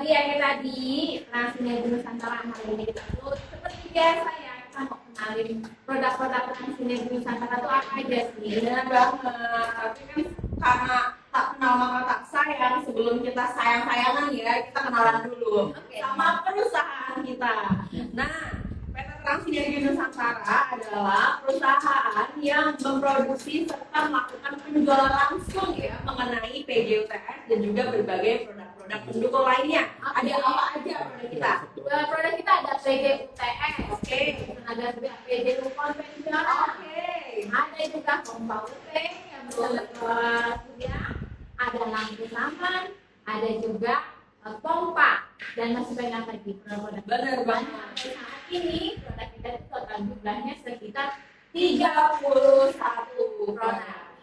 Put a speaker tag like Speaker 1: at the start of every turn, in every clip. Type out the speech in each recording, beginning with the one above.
Speaker 1: ya kayak tadi Transinergi Nusantara hari ini kita tuh seperti biasa ya kita mau kenalin produk-produk Transinergi Nusantara tuh apa aja sih?
Speaker 2: Benar banget. Tapi kan karena tak kenal maka tak sayang, sebelum kita sayang-sayangan ya, kita kenalan dulu sama perusahaan kita. Nah, PT Transinergi Nusantara adalah perusahaan yang memproduksi serta melakukan penjualan langsung ya mengenai PGUTS dan juga berbagai produk-produk pendukung lainnya. Ada apa aja produk kita?
Speaker 1: Produk kita ada PGUTS,
Speaker 2: Oke.
Speaker 1: ada juga PGU konvensional, ada juga pompa UP yang sudah ada lampu saman, ada juga pompa dan masih banyak lagi produk-produk.
Speaker 2: Benar banget.
Speaker 1: Sampai saat ini produk kita itu total jumlahnya sekitar
Speaker 2: 31 produk.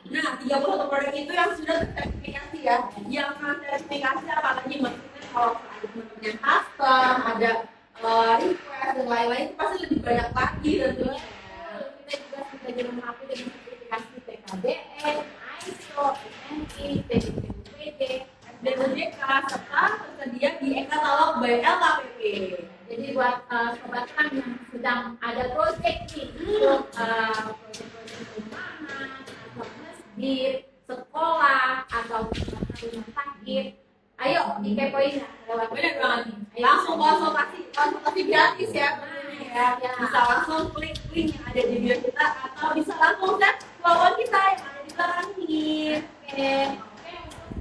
Speaker 2: Nah, 31 produk itu yang sudah tersertifikasi ya. Yang tersertifikasi apalagi maksudnya kalau ada teman-teman yang custom, ada request dan lain-lain itu pasti lebih banyak lagi tentunya.
Speaker 1: kita juga sudah dilengkapi dengan sertifikasi PKBN, ISO, SNI, TPPUPD,
Speaker 2: BPJK serta tersedia di e-katalog by LKPP.
Speaker 1: Jadi buat sobat Tang yang sedang ada proyek nih untuk proyek-proyek perumahan atau masjid, sekolah atau rumah sakit, ayo dikepoin ya lewat
Speaker 2: Benar banget. Langsung konsultasi gratis ya. Bisa langsung klik link yang ada di bio kita atau bisa langsung chat lawan kita yang ada di belakang ini.
Speaker 1: Oke,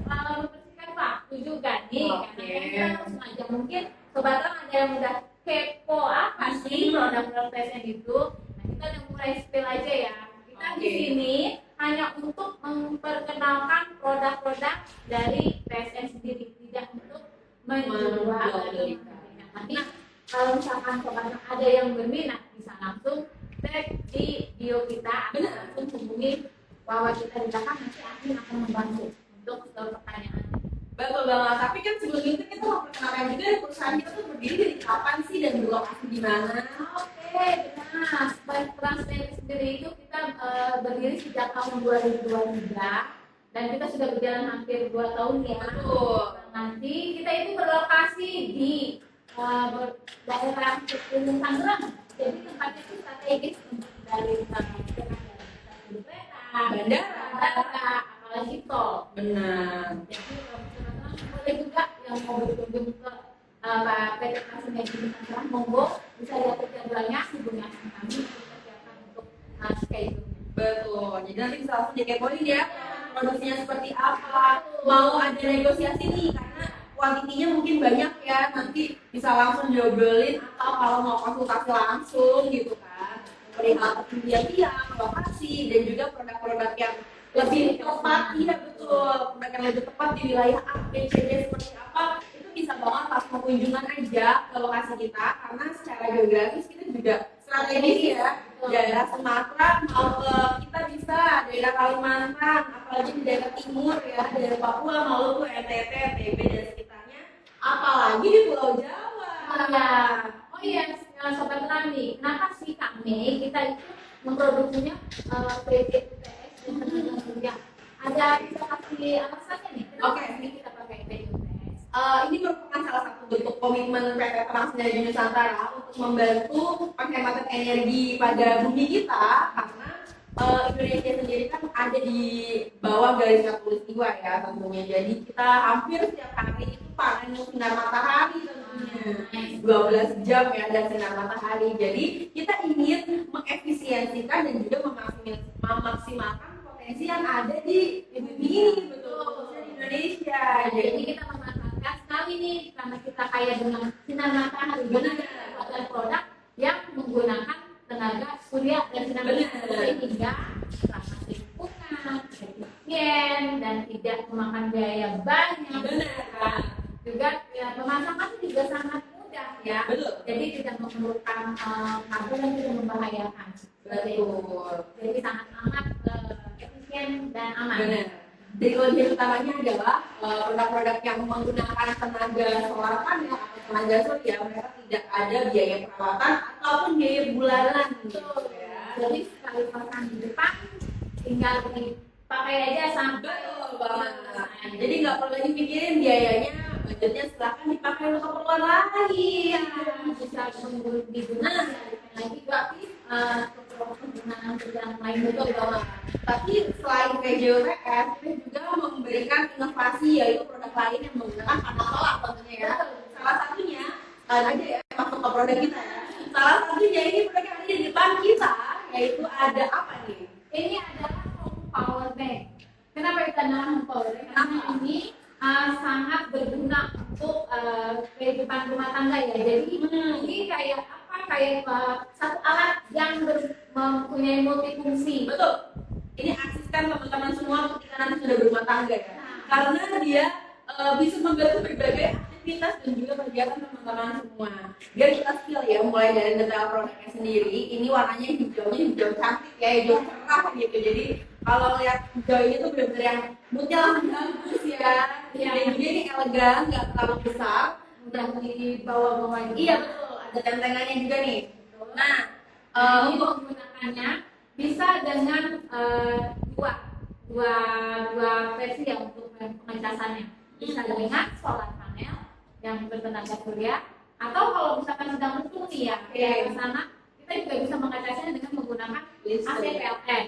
Speaker 1: membersihkan waktu juga nih, karena kita harus ngajak mungkin sobat Tang ada yang udah kepo apa sih produk-produk TSN itu. Nah, kita udah mulai spill aja ya. Kita di sini hanya untuk memperkenalkan produk-produk dari TSN sendiri, tidak untuk menjual. Nanti kalau misalkan sobat Tang ada yang berminat bisa langsung tag di bio kita atau langsung hubungi Wawa kita di belakang, nanti admin akan membantu untuk pertanyaan.
Speaker 2: Betul banget, tapi kan sebelum itu kita mau perkenalkan juga perusahaan kita tuh berdiri dari kapan sih dan berlokasi di mana?
Speaker 1: Oke, benar. Transinergi sendiri itu kita berdiri sejak tahun 2023 dan kita sudah berjalan hampir 2 tahun ya.
Speaker 2: Betul.
Speaker 1: Nanti kita itu berlokasi di daerah Gunung Tangerang. Jadi tempatnya itu strategis untuk dari kereta, bandara, apalagi tol.
Speaker 2: Benar.
Speaker 1: Jadi teman-teman boleh juga yang mau berkunjung ke PT Transinergi Nusantara, monggo bisa lihat jadwalnya, hubungi kami untuk persiapan untuk schedule.
Speaker 2: Betul. Jadi nanti bisa langsung dikepoin ya produksinya seperti apa. Mau ada negosiasi nih karena kuantitinya mungkin banyak ya, nanti bisa langsung diobrolin atau kalau mau konsultasi langsung gitu kan. Perihal ketinggian tiang, lokasi dan juga produk-produk yang lebih tepat, iya betul, produk yang lebih tepat di wilayah A, B, C, D seperti apa itu bisa banget pas mau kunjungan aja ke lokasi kita karena secara geografis kita juga strategis ya. Daerah Sumatera mau ke kita bisa daerah Kalimantan, apalagi di daerah timur ya, daerah Papua, Maluku, NTT, NTB dan sekitarnya, apalagi di Pulau Jawa.
Speaker 1: Oh iya, sobat Rani, kenapa sih kami kita itu memproduksinya PGUTS dan tenaga kerja? Ada bisa kasih alasannya nih? Kenapa sih kita pakai PGUTS?
Speaker 2: Ini merupakan salah satu bentuk komitmen PT Transinergi Nusantara untuk membantu penghematan energi pada bumi kita karena Indonesia sendiri kan ada di bawah garis khatulistiwa ya tentunya. Jadi kita hampir setiap hari itu panen sinar matahari tentunya 12 jam ya ada sinar matahari. Jadi kita ingin mengefisiensikan dan juga memaksimalkan potensi yang ada di bumi ini, betul, khususnya di Indonesia.
Speaker 1: Jadi kita memanfaatkan sekali nih karena kita kaya dengan sinar matahari, benar buatan produk yang menggunakan tenaga surya dan sinar matahari sehingga ramah lingkungan, efisien dan tidak memakan biaya banyak.
Speaker 2: Benar.
Speaker 1: Juga ya, pemasakan juga sangat mudah ya.
Speaker 2: Betul.
Speaker 1: Jadi tidak memerlukan karbon dan tidak membahayakan.
Speaker 2: Betul.
Speaker 1: Jadi sangat amat efisien dan aman.
Speaker 2: Benar. Jadi kelebihan utamanya adalah produk-produk yang menggunakan tenaga solar panel atau tenaga surya, mereka tidak ada biaya perawatan ataupun biaya bulanan.
Speaker 1: Betul. Jadi sekali pasang di depan tinggal dipakai aja sampai
Speaker 2: Betul banget. Jadi nggak perlu lagi pikirin biayanya selanjutnya silahkan dipakai untuk keperluan lain.
Speaker 1: Bisa digunakan lagi tapi penggunaan kerjaan lain
Speaker 2: Betul
Speaker 1: juga.
Speaker 2: banget. Tapi selain PJOTS, kita juga memberikan inovasi yaitu produk lain yang menggunakan panel solar tentunya ya. Salah satunya aja ya masuk ke produk kita ya. Salah satunya ini produk yang ada di depan kita yaitu ada apa nih?
Speaker 1: Ini adalah home power bank. Kenapa kita namakan home power bank? Karena ini sangat berguna untuk kehidupan rumah tangga ya. Jadi ini kayak apa? Kayak satu alat yang mempunyai multifungsi.
Speaker 2: Betul. Ini asisten teman-teman semua ketika nanti sudah berumah tangga ya. Karena dia bisa membantu berbagai aktivitas dan juga kegiatan teman-teman semua. Biar kita skill ya, mulai dari detail produknya sendiri. Ini warnanya hijaunya hijau cantik ya, hijau cerah gitu. Jadi kalau lihat hijau ini tuh benar-benar yang moodnya langsung bagus ya. Dan juga ini elegan, nggak terlalu besar.
Speaker 1: Mudah dibawa-bawa.
Speaker 2: Iya betul, ada tentengannya juga nih. Nah,
Speaker 1: Ini menggunakannya bisa dengan dua versi ya untuk pengecasannya. Bisa dengan solar panel yang bertenaga surya, atau kalau misalkan sedang berfungsi ya kayak ke sana, kita juga bisa mengecasnya dengan menggunakan AC PLN.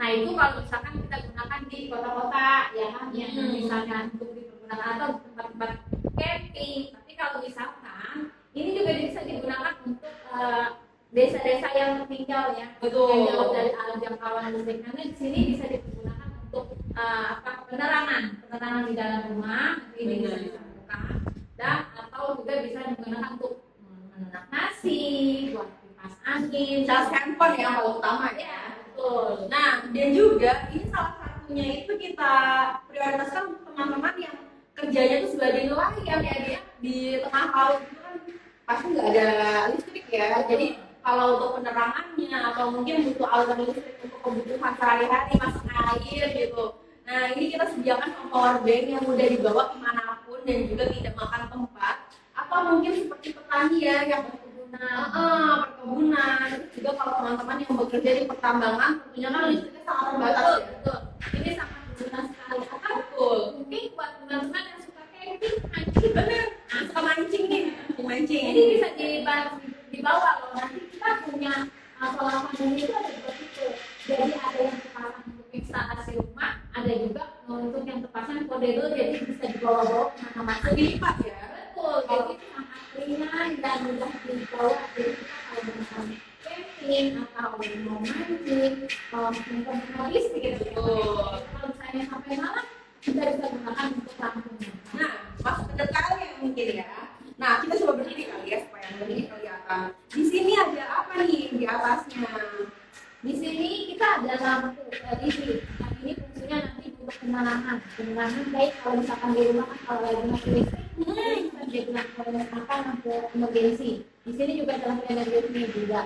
Speaker 1: Nah itu kalau misalkan kita gunakan di kota-kota ya kan, yang misalnya untuk dipergunakan atau di tempat-tempat camping. Tapi kalau misalkan ini juga bisa digunakan untuk desa-desa yang tertinggal ya,
Speaker 2: Betul.
Speaker 1: yang jauh dari alam jangkauan listrik. Karena di sini bisa digunakan untuk penerangan di dalam rumah. Ini bisa disambungkan dan atau juga bisa digunakan untuk menanak nasi, buat kipas angin,
Speaker 2: cas handphone yang paling utama ya.
Speaker 1: ya. Betul.
Speaker 2: Nah, dan juga ini salah satunya itu kita prioritaskan untuk teman-teman yang kerjanya itu sebagai nelayan ya, dia di tengah laut itu kan pasti nggak ada listrik ya. Jadi kalau untuk penerangannya atau mungkin butuh aliran listrik untuk kebutuhan sehari-hari masak air gitu. Nah, ini kita sediakan power bank yang mudah dibawa kemanapun dan juga tidak makan tempat. Atau mungkin seperti petani ya yang perkebunan. Terus juga kalau teman-teman yang bekerja di pertambangan tentunya kan listriknya sangat terbatas ya.
Speaker 1: Betul. Ini sangat berguna sekali. Atau
Speaker 2: Betul.
Speaker 1: mungkin buat teman-teman yang suka camping, mancing,
Speaker 2: Bener. Suka mancing nih, mancing.
Speaker 1: ini bisa dibawa loh. Nanti kita punya solar panel itu ada dua tipe. Jadi ada yang terpasang untuk instalasi rumah, ada juga untuk yang terpasang portable, jadi bisa dibawa-bawa kemana-mana.
Speaker 2: Dilipat ya.
Speaker 1: Betul. Jadi sangat ringan dan mudah dibawa. Jadi kita kalau misalnya camping atau mau mancing, mau listrik gitu.
Speaker 2: Betul.
Speaker 1: Kalau misalnya sampai malam, kita bisa gunakan untuk lampunya.
Speaker 2: Nah, masuk ke detailnya mungkin ya. Nah, kita coba berdiri kali ya supaya lebih kelihatan. Di sini ada apa nih di atasnya?
Speaker 1: Di sini kita ada lampu LED. Nah, ini fungsinya nanti untuk penerangan baik kalau misalkan di rumah kan kalau lagi mati listrik, bisa digunakan lampu emergency. Di sini juga ada lampu emergency juga.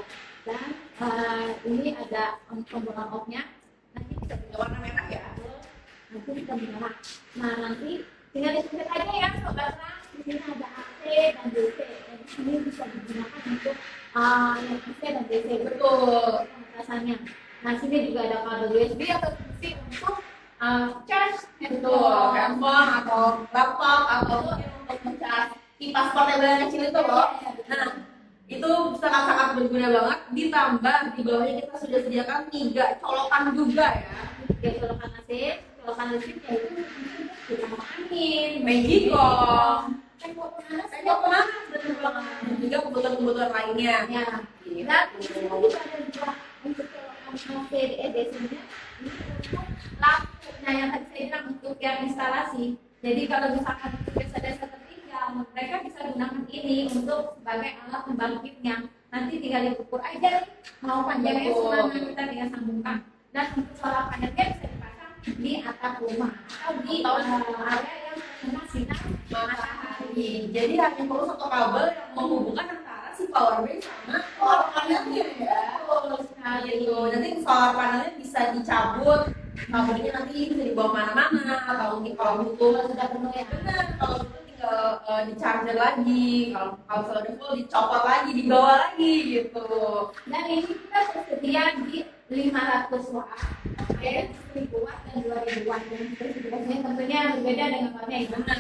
Speaker 1: Dan ini ada tombol on-off-nya. Nanti bisa
Speaker 2: Warna merah ya.
Speaker 1: nanti bisa menyala. Nah nanti tinggal dipencet aja ya sobat. Di sini ada AC dan DC. Dan di sini bisa digunakan untuk yang AC dan DC.
Speaker 2: Betul.
Speaker 1: Pengecasannya. Nah sini juga ada kabel USB atau fungsi untuk charge
Speaker 2: Betul. Handphone atau laptop atau mungkin untuk mencas kipas portable yang kecil itu loh. Nah, itu sangat-sangat berguna banget. Ditambah di bawahnya kita sudah sediakan 3 colokan juga ya.
Speaker 1: ya colokan AC, colokan listrik yaitu untuk angin,
Speaker 2: Magicom,
Speaker 1: tembok panas,
Speaker 2: tembok panas, betul banget. Dan juga kebutuhan-kebutuhan lainnya.
Speaker 1: ya. Dan di sini juga ada juga untuk colokan AC DC-nya ini untuk lampu. Nah yang tadi saya bilang untuk yang instalasi. Jadi kalau misalkan desa-desa tertinggal, mereka bisa gunakan ini untuk sebagai alat pembangkitnya. Nanti tinggal diukur aja nih, mau panjangnya semana kita tinggal sambungkan. Dan untuk solar panelnya bisa dipasang di atap rumah atau di area yang terkena sinar matahari.
Speaker 2: Jadi hanya perlu satu kabel yang menghubungkan antara si power bank sama solar panelnya ya.
Speaker 1: Betul sekali.
Speaker 2: Gitu. Nanti solar panelnya bisa dicabut, kabelnya nanti bisa dibawa mana-mana atau mungkin kalau butuh
Speaker 1: Sudah penuh ya.
Speaker 2: benar, kalau butuh tinggal di charger lagi, kalau sudah full dicopot lagi, dibawa lagi gitu.
Speaker 1: Dan ini kita tersedia di 500 watt, 1000 watt dan 2000 watt. Dan spesifikasinya tentunya berbeda dengan wattnya ya.
Speaker 2: Benar.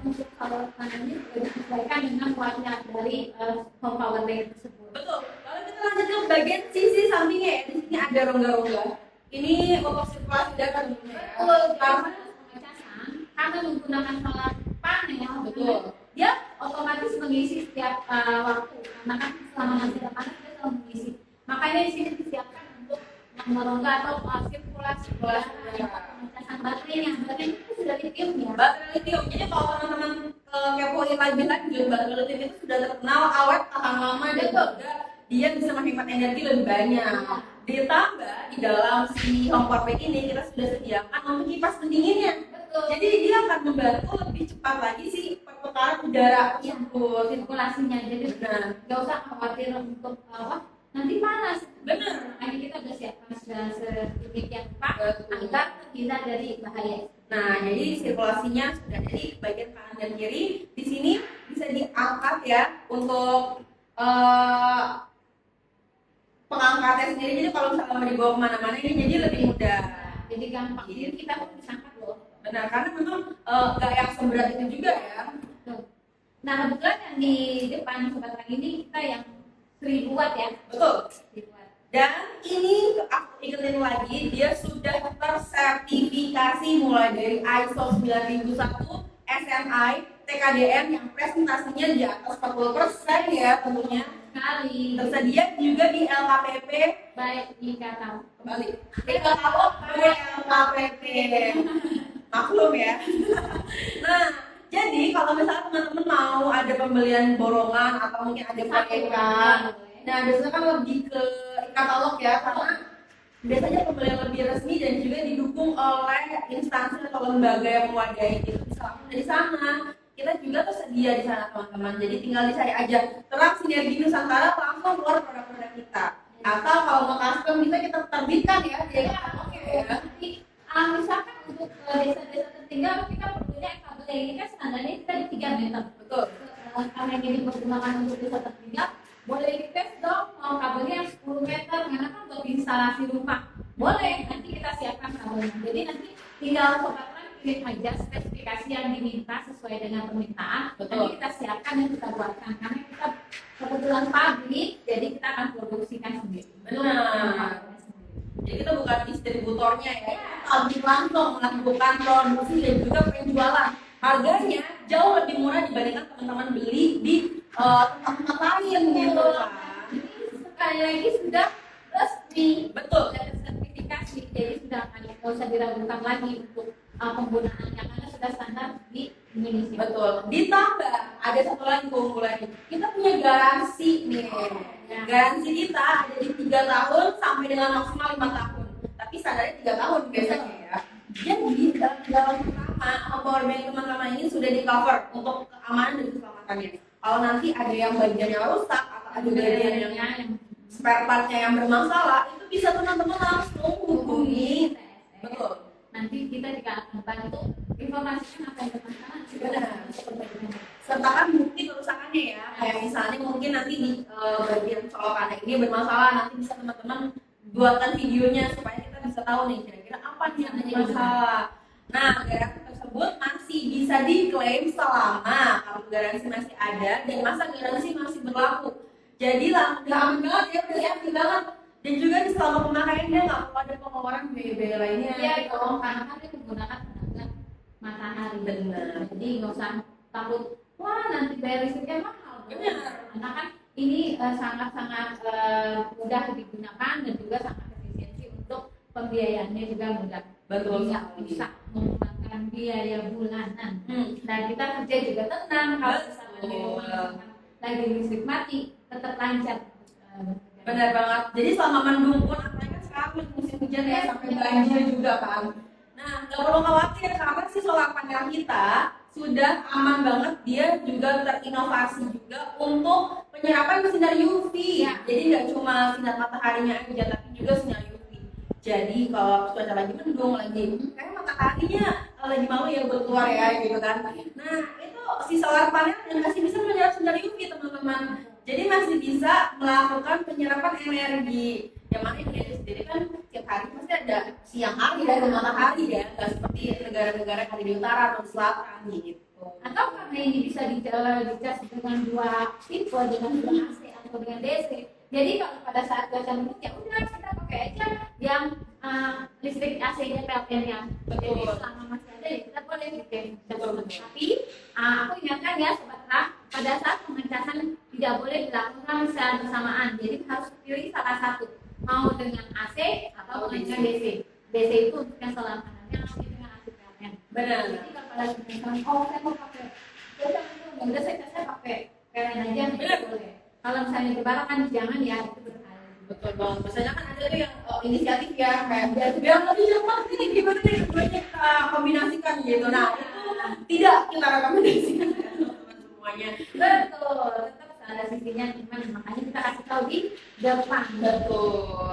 Speaker 1: untuk power panelnya juga disesuaikan dengan kuatnya dari home power bank tersebut.
Speaker 2: Betul. Kalau kita lanjut ke bagian sisi sampingnya ya, di sini ada rongga-rongga. Ini untuk sirkulasi udara tentunya ya.
Speaker 1: Betul.
Speaker 2: Karena
Speaker 1: Pengecasan karena menggunakan solar panel,
Speaker 2: betul.
Speaker 1: dia otomatis mengisi setiap waktu. Karena kan selama masih ada panas dia selalu mengisi. Makanya di sini disiapkan untuk merongga atau sirkulasi udara. Pengecasan baterainya itu sudah lithium ya.
Speaker 2: Baterai lithium. Jadi kalau teman-teman kepoin lebih lanjut, baterai lithium itu sudah terkenal awet, tahan lama, dan juga dia bisa menghemat energi lebih banyak. Ditambah di dalam si home power bank ini kita sudah sediakan untuk kipas pendinginnya.
Speaker 1: Betul.
Speaker 2: Jadi dia akan membantu lebih cepat lagi si perputaran udara tersebut.
Speaker 1: Sirkulasinya. Jadi nggak usah khawatir untuk nanti panas.
Speaker 2: Benar.
Speaker 1: Makanya kita udah siapkan sedemikian rupa agar terhindar dari bahaya.
Speaker 2: Nah, jadi sirkulasinya sudah jadi bagian kanan dan kiri. Di sini bisa diangkat ya untuk pengangkatnya sendiri. Jadi kalau misalnya mau dibawa kemana-mana ini jadi lebih mudah.
Speaker 1: Jadi gampang. Jadi kita pun bisa angkat loh.
Speaker 2: Benar, karena memang nggak yang seberat itu juga ya.
Speaker 1: Nah, kebetulan yang di depan sobat lagi ini kita yang 1000 watt ya.
Speaker 2: Betul.
Speaker 1: 1000 watt.
Speaker 2: Dan ini aku ingetin lagi, dia sudah tersertifikasi mulai dari ISO 9001, SNI, TKDN yang presentasinya di atas 40% ya tentunya.
Speaker 1: Sekali.
Speaker 2: Tersedia juga di LKPP,
Speaker 1: Baik di kata.
Speaker 2: kembali di katalog LKPP. Maklum ya. Nah, jadi kalau misalnya teman-teman mau ada pembelian borongan atau mungkin ada proyekan, nah biasanya kan lebih ke katalog ya, karena biasanya pembelian lebih resmi dan juga didukung oleh instansi atau lembaga yang mewadahi itu bisa langsung dari sana. Kita juga tersedia di sana teman-teman, jadi tinggal dicari aja Terang Sinergi Nusantara, langsung keluar produk-produk kita. Atau kalau mau custom bisa kita terbitkan ya di katalog ya.
Speaker 1: Nanti misalkan untuk desa-desa tertinggal kita perlunya kabel yang ini kan standarnya kita di 3 meter.
Speaker 2: Betul.
Speaker 1: Karena ini dipergunakan untuk desa tertinggal, boleh dites dong mau kabelnya yang 10 meter karena kan buat instalasi rumah. Boleh, nanti kita siapkan kabelnya. Jadi nanti tinggal sobat kirim aja spesifikasi yang diminta sesuai dengan permintaan.
Speaker 2: Betul.
Speaker 1: Nanti kita siapkan dan kita buatkan karena kita kebetulan pabrik, jadi kita akan produksikan sendiri.
Speaker 2: Benar. Jadi kita bukan distributornya ya, pabrik langsung melakukan produksi dan juga penjualan. Harganya jauh lebih murah dibandingkan teman-teman beli di tempat-tempat lain gitu kan.
Speaker 1: Ini sekali lagi sudah resmi,
Speaker 2: Betul.
Speaker 1: sudah tersertifikasi, jadi sudah nggak usah diragukan lagi untuk penggunaannya karena sudah standar di Indonesia.
Speaker 2: Betul. Ditambah ada satu lagi keunggulannya. Kita punya garansi nih.
Speaker 1: Ya.
Speaker 2: Garansi kita ada di 3 tahun sampai dengan maksimal 5 tahun. Tapi standarnya 3 tahun biasanya ya. Jadi dalam pertama power bank teman-teman ini sudah di cover untuk keamanan dan keselamatannya. Kalau nanti ada yang bagiannya rusak atau ada bagian yang spare partnya yang bermasalah, itu bisa teman-teman langsung hubungi. Betul.
Speaker 1: Nanti kita juga akan bantu informasikan apa yang bermasalah.
Speaker 2: Benar. Sertakan bukti kerusakannya ya. Kayak misalnya mungkin nanti di bagian colokannya ini bermasalah, nanti bisa teman-teman buatkan videonya supaya kita bisa tahu nih kira-kira apa nih yang menjadi masalah. Nah, garansi tersebut masih bisa diklaim selama kartu garansi masih ada dan masa garansi masih berlaku. Jadi lah, udah aman banget ya, udah yakin banget. Dan juga di selama pemakaian dia nggak perlu ada pengeluaran biaya-biaya lainnya.
Speaker 1: Iya dong, karena kan dia menggunakan tenaga matahari.
Speaker 2: Benar.
Speaker 1: Jadi nggak usah takut, wah nanti bayar listriknya mahal.
Speaker 2: Benar.
Speaker 1: Karena kan ini sangat-sangat mudah digunakan dan juga sangat efisiensi untuk pembiayaannya juga mudah.
Speaker 2: Betul.
Speaker 1: Nggak usah menggunakan biaya bulanan. Dan kita kerja juga tenang kalau misalnya di rumah lagi listrik mati, tetap lancar.
Speaker 2: Benar banget. Jadi selama mendung pun, apalagi kan sekarang musim hujan ya, sampai banjir juga kan. Nah, nggak perlu khawatir karena si solar panel kita sudah aman banget. Dia juga terinovasi juga untuk penyerapan sinar UV.
Speaker 1: Ya.
Speaker 2: Jadi nggak cuma sinar mataharinya aja, tapi juga sinar UV. Jadi kalau cuaca lagi mendung, lagi kayak mataharinya lagi mau ya buat keluar ya gitu kan. Nah, itu si solar panel yang masih bisa menyerap sinar UV teman-teman. Jadi masih bisa melakukan penyerapan energi. Yang mana Indonesia sendiri kan tiap hari pasti ada siang hari dan matahari ya, nggak seperti negara-negara yang ada di utara atau selatan gitu.
Speaker 1: Atau ini bisa dicas dengan dua tipe, dengan dua AC atau dengan DC. Jadi kalau pada saat cuaca mendung ya udah kita pakai aja yang listrik AC-nya PLN yang jadi selama masih ada ya kita boleh bikin. Tapi aku ingatkan ya sobat Ra, pada saat pengecasan tidak boleh dilakukan secara bersamaan. Jadi harus pilih salah satu, mau dengan AC atau dengan DC. DC itu untuk yang solar panelnya, AC dengan AC PLN.
Speaker 2: Benar.
Speaker 1: Jadi kalau pada misalkan saya mau pakai cuaca mendung, udah saya pakai PLN aja nggak boleh. Kalau misalnya berbarengan jangan ya, itu berbahaya.
Speaker 2: Betul banget. Misalnya kan ada tuh yang inisiatif ya kayak biar lebih cepat nih gimana nih keduanya kita kombinasikan gitu. Nah itu tidak kita rekomendasikan ya teman-teman semuanya.
Speaker 1: Betul, tetap ada sisinya cuman makanya kita kasih tahu di depan.
Speaker 2: Betul.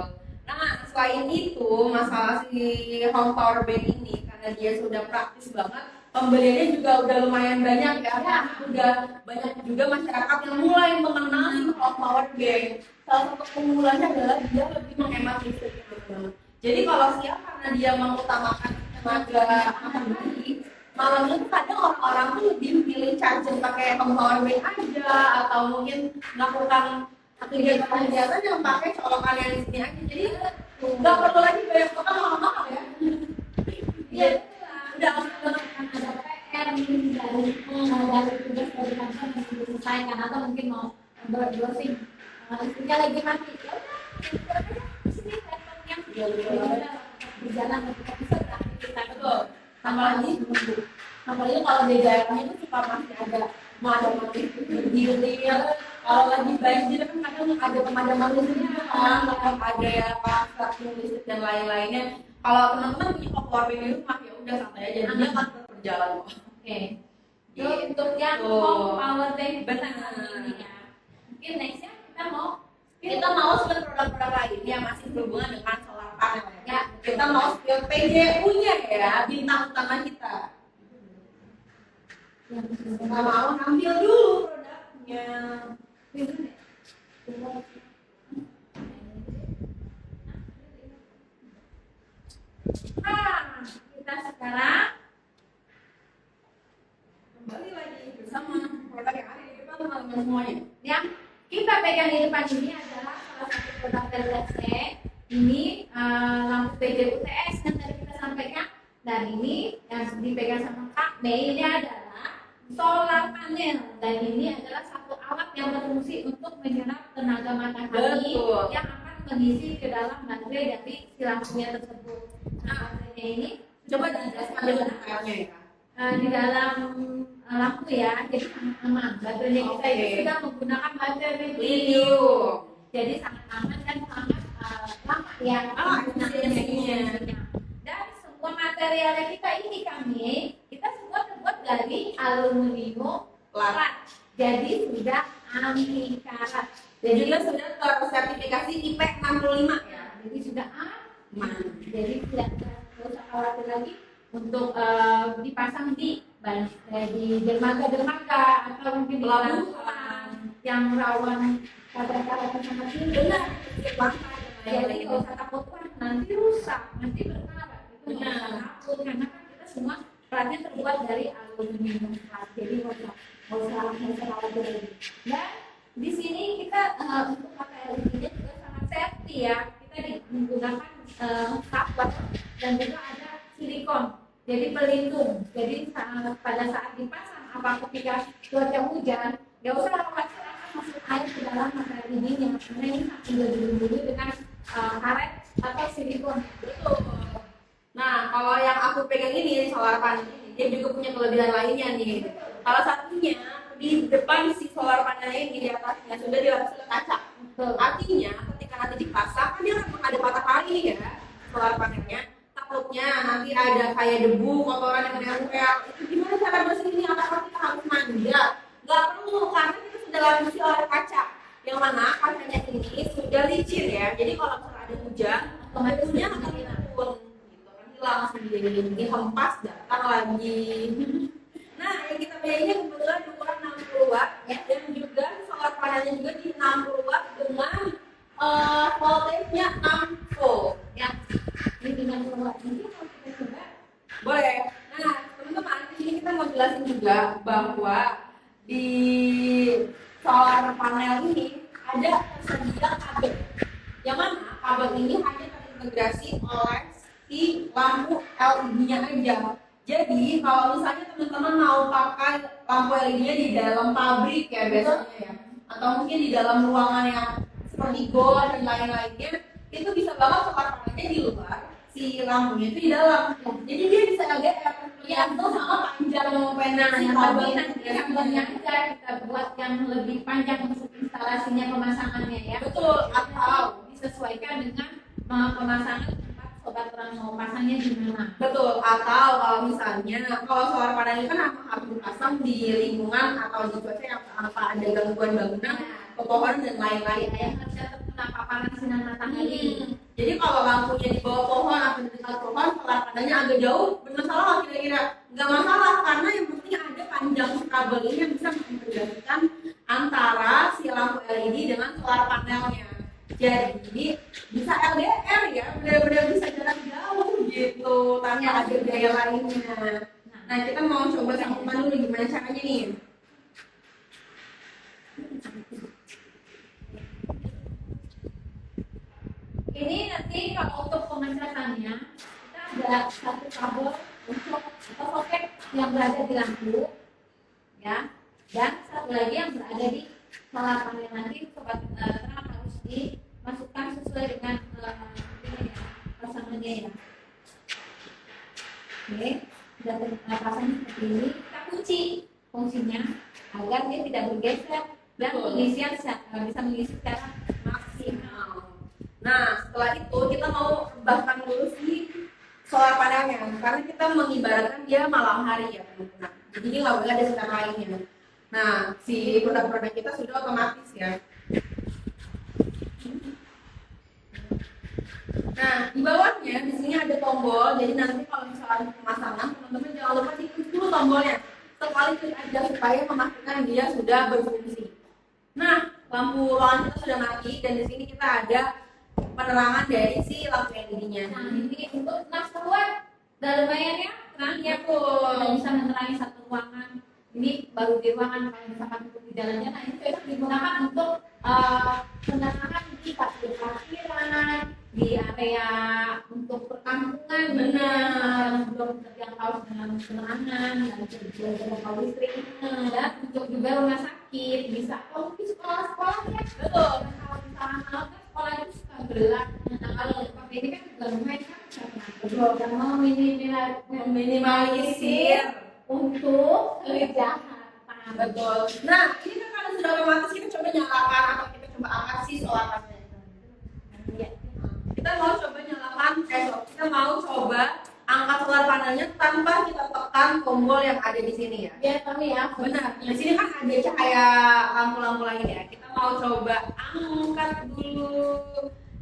Speaker 2: Nah selain itu masalah si home power bank ini karena dia sudah praktis banget, pembeliannya juga udah lumayan banyak ya. Karena udah banyak juga masyarakat yang mulai mengenal si home power bank. Salah satu keunggulannya adalah dia lebih menghemat listrik, teman-teman. Jadi kalau siang karena dia mengutamakan tenaga matahari, malamnya tuh kadang orang-orang tuh lebih memilih charger pakai home power bank aja atau mungkin melakukan kegiatan-kegiatan yang pakai colokan yang di sini aja. Jadi nggak perlu lagi banyak orang mahal-mahal ya.
Speaker 1: Iya,
Speaker 2: Udah
Speaker 1: ada PR mungkin dari tugas dari kantor yang belum diselesaikan atau mungkin mau browsing listriknya lagi mati. Ya udah, di sini laptopnya berjalan kita bisa beraktivitas.
Speaker 2: betul. Apalagi kalau di daerahnya itu suka masih ada pemadaman gilir. Kalau lagi banjir kan kadang ada pemadaman listriknya, ada ya pasar listrik dan lain-lainnya. Kalau teman-teman punya power bank di rumah ya udah santai aja, dia akan tetap berjalan kok.
Speaker 1: Oke. Itu untuk yang home power bank
Speaker 2: Benar.
Speaker 1: ini ya. Mungkin nextnya
Speaker 2: Kita mau spill produk-produk lain yang masih berhubungan dengan solar panel ya. Kita mau spill PJU-nya ya, bintang utama kita. Kita mau ambil dulu produknya.
Speaker 1: Nah, kita sekarang
Speaker 2: Kembali lagi bersama produk yang ada di depan teman-teman semuanya.
Speaker 1: yang kita pegang di depan ini adalah salah satu produk dari Lexek. Ini lampu PJU UTS yang tadi kita sampaikan, dan ini yang dipegang sama Kak Mei ini adalah solar panel, dan ini adalah satu alat yang berfungsi untuk menyerap tenaga matahari.
Speaker 2: Betul.
Speaker 1: Yang akan mengisi ke dalam baterai dari si lampunya tersebut. Nah, baterainya ini
Speaker 2: Coba dijelaskan dengan detailnya ya.
Speaker 1: di dalam lampu ya, jadi sangat aman. Baterainya kita
Speaker 2: Oke.
Speaker 1: itu sudah menggunakan baterai lithium,
Speaker 2: Lithium.
Speaker 1: jadi sangat aman dan sangat lama ya.
Speaker 2: Efisiensinya.
Speaker 1: Dan semua materialnya kita ini kita semua terbuat dari aluminium
Speaker 2: Lat.
Speaker 1: jadi sudah anti karat.
Speaker 2: Dan juga sudah tersertifikasi IP65 ya.
Speaker 1: Jadi sudah
Speaker 2: Aman.
Speaker 1: jadi tidak usah khawatir lagi untuk dipasang di dermaga atau mungkin di pelabuhan yang rawan pada sangat tinggi.
Speaker 2: Benar.
Speaker 1: Jadi kalau usah takut wah nanti rusak, nanti berkarat. Itu nggak usah takut karena kan kita semua perannya terbuat dari aluminium flat. Jadi nggak usah khawatir lagi. Dan di sini kita untuk pakai LED-nya juga sangat safety ya. Kita menggunakan copper dan juga ada silikon. Jadi pelindung. Jadi pada saat dipasang apa ketika cuaca hujan, nggak usah khawatir akan masuk air ke dalam material ininya. Karena ini sudah dilindungi dengan karet atau silikon.
Speaker 2: Betul. Nah, kalau yang aku pegang ini solar panel ini, dia juga punya kelebihan lainnya nih. Salah satunya di depan si solar panelnya ini di atasnya sudah dilapisi oleh kaca. Artinya ketika nanti dipasang kan dia akan menghadap matahari nih ya solar panelnya. Takutnya nanti ada kayak debu, kotoran yang menempel. Itu gimana cara bersihinnya? Apakah kita harus manja? Nggak perlu karena kita sudah dilapisi oleh kaca. Yang mana kacanya ini sudah licin ya. Jadi kalau misalnya ada hujan, otomatisnya akan turun. Hilang sendiri, dihempas datang lagi. Nah, yang kita pilihnya kebetulan ukuran 60 watt ya, dan juga solar panelnya juga di 60 watt dengan voltage-nya 6 volt ya.
Speaker 1: Ini dengan watt ini kalau kita coba
Speaker 2: Boleh. Nah, teman-teman, di sini kita mau jelasin juga bahwa di solar panel ini ada tersedia kabel. Yang mana kabel ini hanya terintegrasi oleh si lampu LED-nya aja. Jadi kalau misalnya teman-teman mau pakai lampu LED-nya di dalam pabrik ya biasanya ya, atau mungkin di dalam ruangan yang seperti gor dan lain-lainnya, itu bisa banget solar panelnya di luar, si lampunya itu di dalam. Jadi dia bisa LDR, tergantung sama panjang pena
Speaker 1: Nah,
Speaker 2: si
Speaker 1: yang
Speaker 2: kabel
Speaker 1: lebih nanti kabelnya aja kita buat yang lebih panjang untuk instalasinya pemasangannya ya.
Speaker 2: Betul, atau
Speaker 1: disesuaikan dengan pemasangan tempat sobat terang mau pasangnya di mana.
Speaker 2: betul, atau kalau misalnya kalau solar panel ini kan harus dipasang di lingkungan atau di cuaca yang tanpa ada gangguan bangunan, pepohonan dan lain-lain.
Speaker 1: Yang harusnya terkena paparan sinar matahari.
Speaker 2: Jadi kalau lampunya di bawah pohon atau di dekat pohon, solar panelnya agak jauh, bermasalah nggak kira-kira? Nggak masalah, karena yang penting ada panjang kabel ini yang bisa mengintegrasikan antara si lampu LED dengan solar panelnya. Jadi bisa LDR ya, benar-benar bisa jarak jauh gitu tanpa ada biaya lainnya. Nah kita mau coba sambungan dulu gimana caranya nih.
Speaker 1: Ini nanti kalau untuk pengecasannya kita ada satu kabel untuk atau soket yang berada di lampu ya, dan satu lagi yang berada di solar panel. Nanti sobat terang harus dimasukkan sesuai dengan ini ya, pasangannya ya. Oke, sudah terpasang seperti ini, kita kunci fungsinya agar dia tidak bergeser dan pengisian bisa mengisi secara maksimal.
Speaker 2: Nah setelah itu kita mau bahkan dulu si solar panelnya, karena kita mengibaratkan dia malam hari ya teman-teman. Jadi dia nggak boleh ada sinar lainnya. Nah si produk-produk kita sudah otomatis ya. Nah di bawahnya di sini ada tombol, jadi nanti kalau misalnya pemasangan teman-teman jangan lupa diklik dulu tombolnya. Sekali klik aja supaya memastikan dia sudah berfungsi. Nah lampu ruangan kita sudah mati dan di sini kita ada penerangan dari si lampu LED-nya.
Speaker 1: Nah ini untuk 6 watt dan lumayan ya terangnya
Speaker 2: Betul.
Speaker 1: bisa menerangi satu ruangan. Ini baru di ruangan, kalau misalkan untuk di jalannya, nah ini cocok digunakan untuk penerangan di parkiran, di area untuk perkampungan.
Speaker 2: Benar.
Speaker 1: Yang belum terjangkau dengan penerangan dan juga terjangkau listrik, dan untuk juga rumah sakit bisa. Kalau mungkin sekolah-sekolah ya
Speaker 2: Betul.
Speaker 1: kalau misalkan malam kan sekolah itu suka gelap. Nah kalau seperti ini kan juga lumayan kan karena mau
Speaker 2: Meminimalisir.
Speaker 1: untuk kejahatan.
Speaker 2: Betul. Nah ini kan kalau sudah otomatis kita coba nyalakan atau kita coba angkat si solar panelnya.
Speaker 1: Ya.
Speaker 2: Kita mau coba nyalakan, kita mau coba angkat solar panelnya tanpa kita tekan tombol yang ada di sini ya.
Speaker 1: Biar kami ya.
Speaker 2: Benar. Di sini kan ada cahaya lampu-lampu lain ya. Kita mau coba angkat dulu.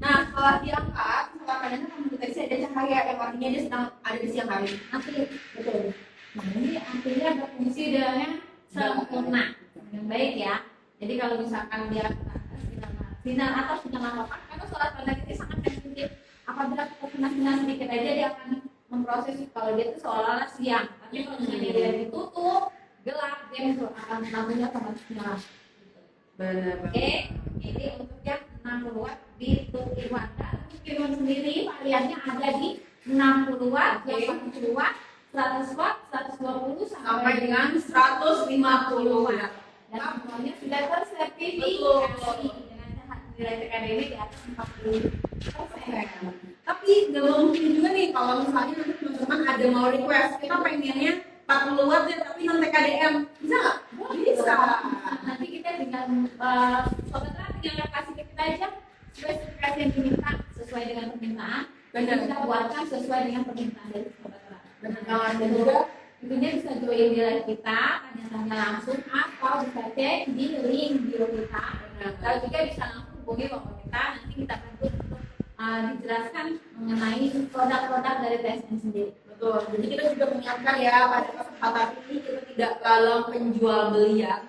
Speaker 2: Nah setelah diangkat, solar panelnya akan mendeteksi ada cahaya yang artinya dia sedang ada di siang hari.
Speaker 1: Nanti betul. Nah ini artinya berfungsi dengan sempurna, yang baik ya. Jadi kalau misalkan dia sinar atau sinar lapangan, karena solar panel ini sangat sensitif. Apabila kita kena sinar sedikit aja dia akan memproses kalau dia itu seolah-olah siang. Tapi kalau misalnya dia ditutup gelap, dia akan lampunya otomatis nyala.
Speaker 2: Benar.
Speaker 1: Oke, ini untuk yang 60 watt di 2 watt. Untuk Kiron sendiri variannya ada di 60 watt, 80 watt, 100 watt, 120
Speaker 2: Sampai dengan 150 watt.
Speaker 1: Dan semuanya sudah tersertifikasi
Speaker 2: Betul.
Speaker 1: dengan nilai TKDW di atas 40%.
Speaker 2: Tapi nggak mungkin juga nih kalau misalnya nanti teman-teman ada mau request kita pengennya 40 watt ya tapi non TKDM bisa nggak? Bisa.
Speaker 1: Nanti kita dengan sobat terang tinggal kasih ke kita aja spesifikasi yang diminta sesuai dengan permintaan.
Speaker 2: Benar.
Speaker 1: Kita buatkan sesuai dengan permintaan dari sobat terang.
Speaker 2: Benar. Dan juga
Speaker 1: Tentunya bisa join di live kita, tanya-tanya langsung atau bisa cek di link bio kita. Lalu juga bisa langsung hubungi bapak kita, nanti kita bantu untuk dijelaskan mengenai produk-produk dari TSN sendiri.
Speaker 2: betul. Jadi kita juga mengingatkan ya pada kesempatan ini kita tidak dalam penjual belian.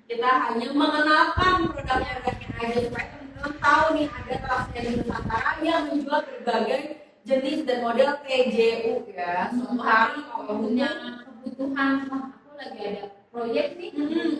Speaker 2: Kita hanya mengenalkan produk-produknya aja supaya teman-teman tahu nih ada kelasnya di Nusantara yang menjual berbagai jenis dan model TJU ya. Suatu hari kalau
Speaker 1: punya kebutuhan, aku lagi ada proyek nih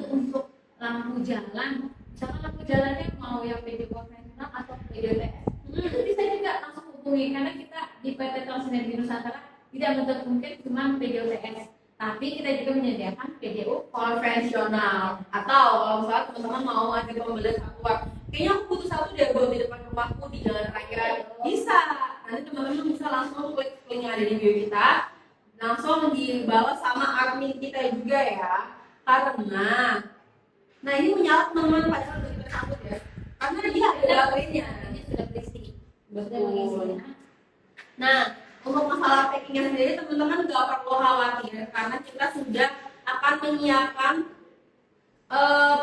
Speaker 1: untuk lampu jalan, misalkan lampu jalannya mau yang PJ konvensional atau PJTS, itu bisa juga langsung hubungi karena kita di PT Transinergi Nusantara tidak menutup mungkin cuma PJTS, tapi kita juga menyediakan PJU
Speaker 2: konvensional. Atau kalau misalnya teman-teman mau ada pembelian satuan, kayaknya aku butuh satu deh buat di depan rumahku di jalan raya, bisa. Nanti teman-teman bisa langsung klik link yang ada di bio kita, langsung dibalas sama admin kita juga ya. Karena, nah ini menyala teman-teman padahal udah kita sambut ya, karena dia ada baterainya,
Speaker 1: ini sudah berisi.
Speaker 2: betul. Nah, untuk masalah packingnya sendiri teman-teman nggak perlu khawatir karena kita sudah akan menyiapkan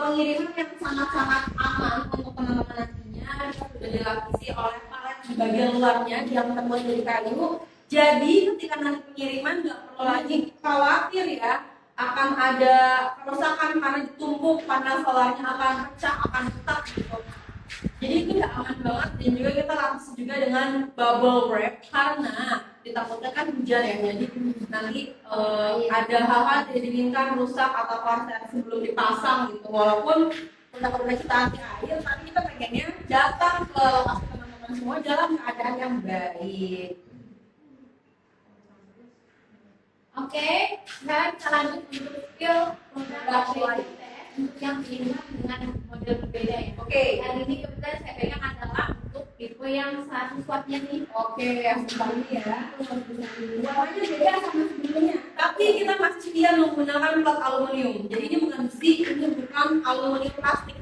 Speaker 2: pengiriman yang sangat-sangat aman untuk teman-teman nantinya. Kita sudah dilapisi oleh palet di bagian luarnya yang terbuat dari kayu. Jadi ketika nanti pengiriman nggak perlu lagi khawatir ya akan ada kerusakan karena ditumpuk, panel solarnya akan pecah, akan retak gitu. Jadi itu udah aman banget, dan juga kita lapis juga dengan bubble wrap karena ditakutkan kan hujan ya, jadi nanti ada hal-hal yang diinginkan rusak atau korslet sebelum dipasang gitu. Walaupun produk-produk kita anti air, tapi kita pengennya datang ke lokasi teman-teman semua dalam keadaan yang baik.
Speaker 1: Oke, dan kita lanjut untuk skill produk PJTS untuk yang pilihan dengan model berbeda ya.
Speaker 2: Oke.
Speaker 1: Dan ini kebetulan saya pegang adalah untuk tipe yang 100 wattnya nih.
Speaker 2: Oke, yang seperti ini ya.
Speaker 1: Warnanya beda sama sebelumnya.
Speaker 2: Tapi kita masih setia menggunakan plat aluminium. Jadi ini bukan besi, ini bukan aluminium plastik.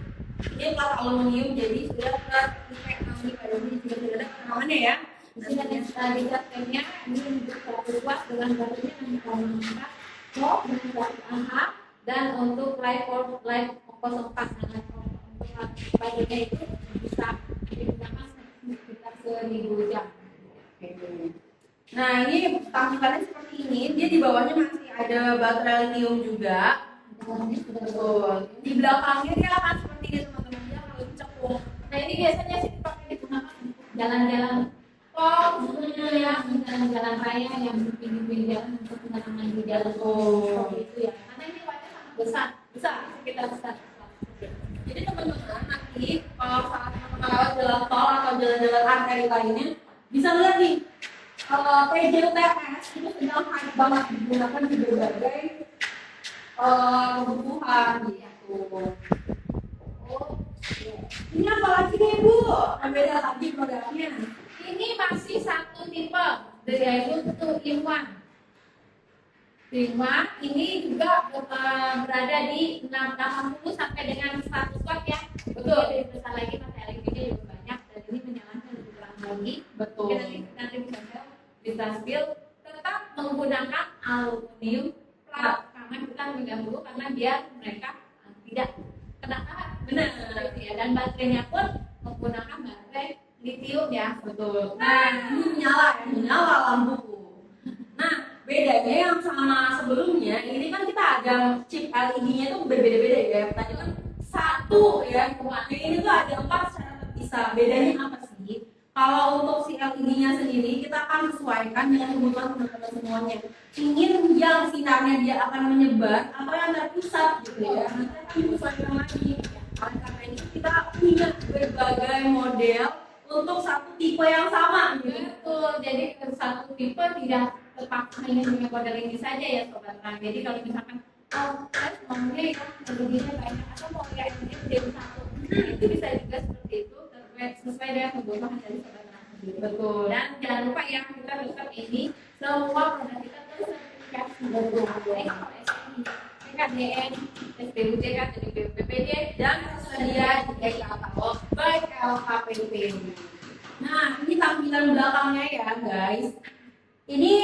Speaker 2: Ini plat aluminium, jadi sudah terefek nanti pada ini juga tidak ada kenangannya ya.
Speaker 1: Di sini ada detailnya, ini untuk luas dengan barunya yang kita mengangkat kok dengan baru AHA, dan untuk light 04 dengan untuk barunya itu bisa digunakan sekitar 1000 jam.
Speaker 2: Nah ini tampilannya seperti ini, dia di bawahnya masih ada baterai lithium juga. Betul. Di belakangnya dia akan seperti ini teman-teman, dia akan lebih cekung.
Speaker 1: Nah ini biasanya sih dipakai digunakan untuk jalan-jalan sebenarnya ya, jalan-jalan raya yang di pinggir jalan untuk penerangan di jalan seperti itu ya. Karena ini warnanya sangat besar, sekitar besar.
Speaker 2: Jadi teman-teman nanti kalau saat teman-teman lewat jalan tol atau jalan-jalan arteri lainnya bisa lihat nih PJTS itu sedang hype banget digunakan di berbagai kebutuhan gitu. Ini apa lagi nih Bu? Beda lagi produknya.
Speaker 1: Ini masih satu tipe, yaitu in-one. In-one ini juga berada di 680 sampai dengan 100 watt ya. Betul. Jadi besar lagi pakai LED-nya juga banyak, dan ini menyalakan lebih terang lagi.
Speaker 2: Betul.
Speaker 1: Jadi nanti bisa spill tetap menggunakan aluminium plat karena kita mengganggu karena dia mereka tidak kena karat. Benar. Ya. Dan baterainya pun menggunakan baterai lithium ya.
Speaker 2: Betul. Nah ini menyala lampuku. Nah bedanya yang sama sebelumnya, ini kan kita ada chip LED-nya tuh berbeda-beda ya. Tadi kan satu ya, ini tuh ada 4 secara terpisah. Bedanya apa sih? Kalau untuk si LED-nya sendiri kita akan sesuaikan dengan kebutuhan teman-teman semuanya. Ingin yang sinarnya dia akan menyebar atau yang terpusat gitu ya. Nanti akan disesuaikan lagi. Oleh karena ini kita punya berbagai model untuk satu tipe yang sama gitu.
Speaker 1: Betul. Jadi satu tipe tidak terpaksa hanya dengan model ini saja ya sobat terang. Jadi kalau misalkan saya maunya yang energinya banyak atau mau yang ini jadi satu, itu bisa juga seperti itu sesuai dengan kebutuhan dari sobat terang sendiri.
Speaker 2: Betul.
Speaker 1: Dan jangan lupa ya, kita tetap ini semua produk kita tersertifikasi dari PKDN, SPUJK, dari BPPD, dan tersedia di katalog baik LKPP.
Speaker 2: Nah, ini tampilan belakangnya ya guys. Ini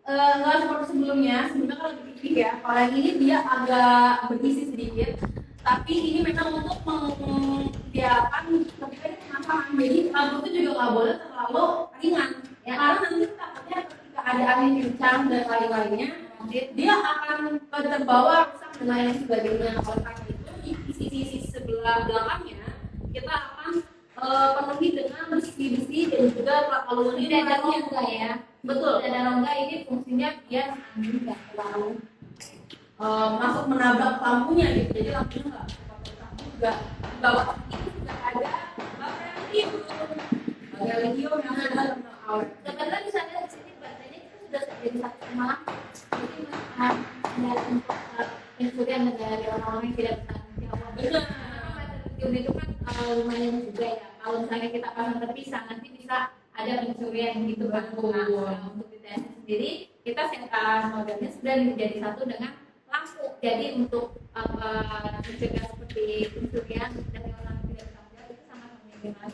Speaker 2: nggak seperti sebelumnya kan lebih tipis ya. Kalau yang ini dia agak berisi sedikit. Tapi ini memang untuk mengidealkan ketika ini pemasangan. Jadi lampu itu juga nggak boleh terlalu ringan. Ya, karena nanti takutnya ketika ada angin kencang dan lain-lainnya, dia akan terbawa rusak dan lain sebagainya. Oleh karena itu di sisi sebelah belakangnya kita akan penuhi dengan besi-besi dan juga plat aluminium.
Speaker 1: Tidak ada rongga ya.
Speaker 2: Betul.
Speaker 1: Tidak ada rongga, ini fungsinya biar angin nggak terlalu
Speaker 2: masuk menabrak lampunya gitu, jadi lampunya nggak lampu juga di bawah ini sudah ada baterai lithium yang sudah terkenal awet.
Speaker 1: Sebenarnya bisa lihat di sini baterainya itu sudah jadi satu sama lampu. Jadi ada untuk insurian dari orang-orang yang tidak bertanggung jawab.
Speaker 2: Benar.
Speaker 1: Lithium itu kan lumayan juga ya. Kalau misalnya kita pasang terpisah nanti bisa ada pencurian gitu kan. Nah, untuk di TNS sendiri kita setan modelnya sudah menjadi satu dengan lampu. Jadi untuk mencegah seperti pencurian dari orang yang tidak bertanggung jawab itu sangat minimal,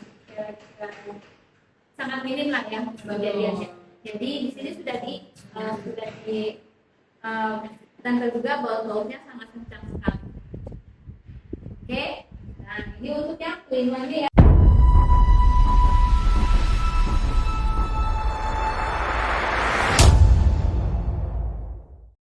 Speaker 1: sangat minim lah ya kejadiannya. Jadi di sini sudah di dan juga baut-bautnya sangat kencang sekali. Oke, nah ini untuk yang clean lagi ya.